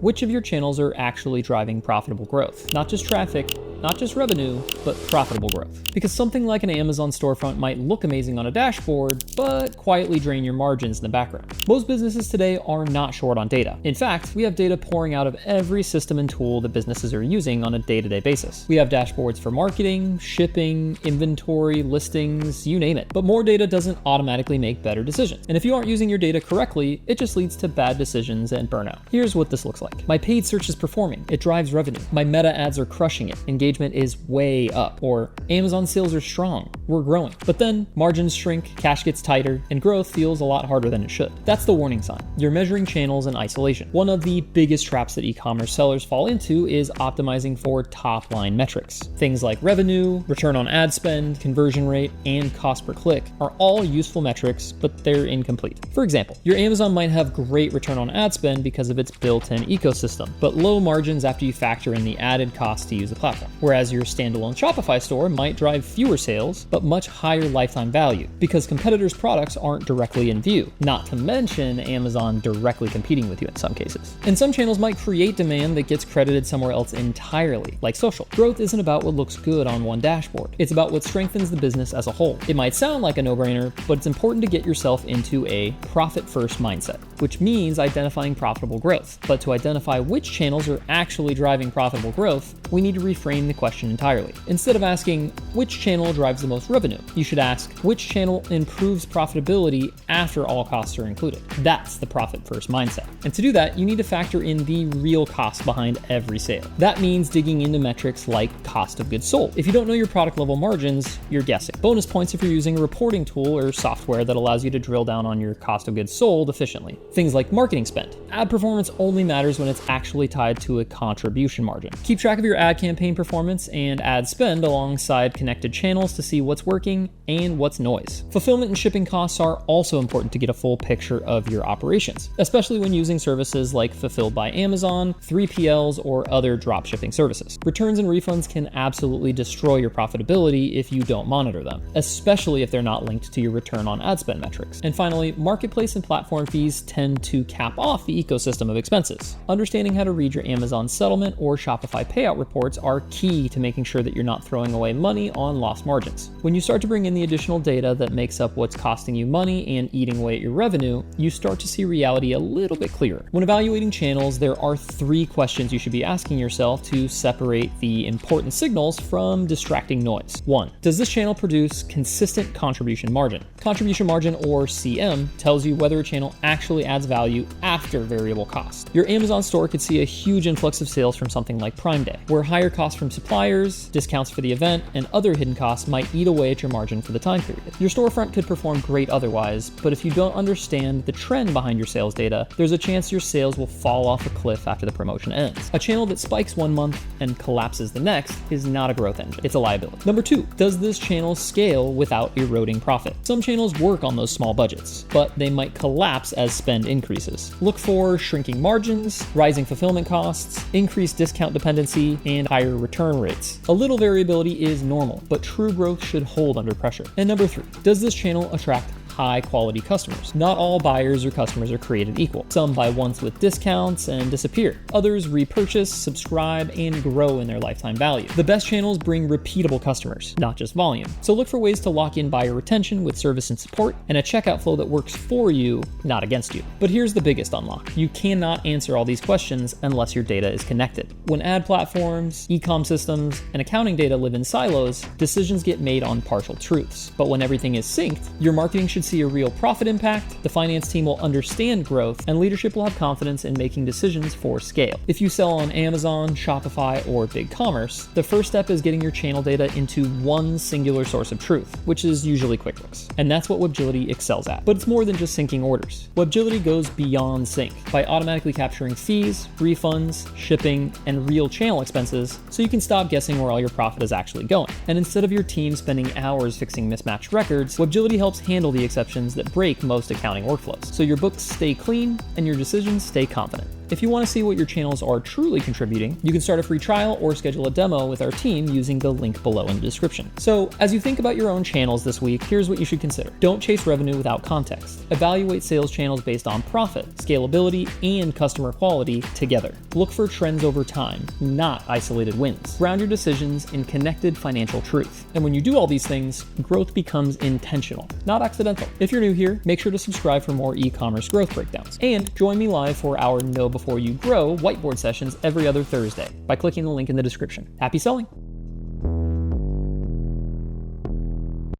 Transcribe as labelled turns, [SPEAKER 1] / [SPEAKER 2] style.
[SPEAKER 1] which of your channels are actually driving profitable growth. Not just traffic, not just revenue, but profitable growth. Because something like an Amazon storefront might look amazing on a dashboard, but quietly drain your margins in the background. Most businesses today are not short on data. In fact, we have data pouring out of every system and tool that businesses are using on a day-to-day basis. We have dashboards for marketing, shipping, inventory, listings, you name it. But more data doesn't automatically make better decisions. And if you aren't using your data correctly, it just leads to bad decisions and burnout. Here's what this looks like. My paid search is performing. It drives revenue. My meta ads are crushing it. Engagement is way up. Or Amazon sales are strong. We're growing. But then margins shrink, cash gets tighter, and growth feels a lot harder than it should. That's the warning sign. You're measuring channels in isolation. One of the biggest traps that e-commerce sellers fall into is optimizing for top-line metrics. Things like revenue, return on ad spend, conversion rate, and cost per click are all useful metrics, but they're incomplete. For example, your Amazon might have great return on ad spend because of its built-in ecosystem, but low margins after you factor in the added cost to use the platform. Whereas your standalone Shopify store might drive fewer sales, but much higher lifetime value because competitors' products aren't directly in view, not to mention Amazon directly competing with you in some cases. And some channels might create demand that gets credited somewhere else entirely, like social. Growth isn't about what looks good on one dashboard. It's about what strengthens the business as a whole. It might sound like a no-brainer, but it's important to get yourself into a profit-first mindset, which means identifying profitable growth. But to identify which channels are actually driving profitable growth, we need to reframe the question entirely. Instead of asking which channel drives the most revenue, you should ask which channel improves profitability after all costs are included. That's the profit-first mindset. And to do that, you need to factor in the real cost behind every sale. That means digging into metrics like cost of goods sold. If you don't know your product level margins, you're guessing. Bonus points if you're using a reporting tool or software that allows you to drill down on your cost of goods sold efficiently. Things like marketing spend. Ad performance only matters when it's actually tied to a contribution margin. Keep track of your ad campaign performance and ad spend alongside connected channels to see what's working and what's noise. Fulfillment and shipping costs are also important to get a full picture of your operations, especially when using services like Fulfilled by Amazon, 3PLs, or other dropshipping services. Returns and refunds can absolutely destroy your profitability if you don't monitor them, especially if they're not linked to your return on ad spend metrics. And finally, marketplace and platform fees tend to cap off the ecosystem of expenses. Understanding how to read your Amazon settlement or Shopify payout reports are key to making sure that you're not throwing away money on lost margins. When you start to bring in the additional data that makes up what's costing you money and eating away at your revenue, you start to see reality a little bit clearer. When evaluating channels, there are 3 questions you should be asking yourself to separate the important signals from distracting noise. 1. Does this channel produce consistent contribution margin? Contribution margin, or CM, tells you whether a channel actually adds value after variable cost. Your Amazon store could see a huge influx of sales from something like Prime Day, where higher costs from suppliers, discounts for the event, and other hidden costs might eat away at your margin for the time period. Your storefront could perform great otherwise, but if you don't understand the trend behind your sales data, there's a chance your sales will fall off a cliff after the promotion ends. A channel that spikes one month and collapses the next is not a growth engine. It's a liability. Number 2, does this channel scale without eroding profit? Some channels work on those small budgets, but they might collapse as spend increases. Look for shrinking margins, rising fulfillment costs, increased discount dependency, and higher return rates. A little variability is normal, but true growth should hold under pressure. And number 3, does this channel attract high-quality customers? Not all buyers or customers are created equal. Some buy once with discounts and disappear. Others repurchase, subscribe, and grow in their lifetime value. The best channels bring repeatable customers, not just volume. So look for ways to lock in buyer retention with service and support, and a checkout flow that works for you, not against you. But here's the biggest unlock. You cannot answer all these questions unless your data is connected. When ad platforms, e-com systems, and accounting data live in silos, decisions get made on partial truths. But when everything is synced, your marketing should see a real profit impact, the finance team will understand growth, and leadership will have confidence in making decisions for scale. If you sell on Amazon, Shopify, or BigCommerce, the first step is getting your channel data into one singular source of truth, which is usually QuickBooks. And that's what Webgility excels at. But it's more than just syncing orders. Webgility goes beyond sync by automatically capturing fees, refunds, shipping, and real channel expenses, so you can stop guessing where all your profit is actually going. And instead of your team spending hours fixing mismatched records, Webgility helps handle the exceptions that break most accounting workflows, so your books stay clean and your decisions stay confident. If you want to see what your channels are truly contributing, you can start a free trial or schedule a demo with our team using the link below in the description. So as you think about your own channels this week, here's what you should consider. Don't chase revenue without context. Evaluate sales channels based on profit, scalability, and customer quality together. Look for trends over time, not isolated wins. Ground your decisions in connected financial truth. And when you do all these things, growth becomes intentional, not accidental. If you're new here, make sure to subscribe for more e-commerce growth breakdowns. And join me live for our Know Before You Grow whiteboard sessions every other Thursday by clicking the link in the description. Happy selling!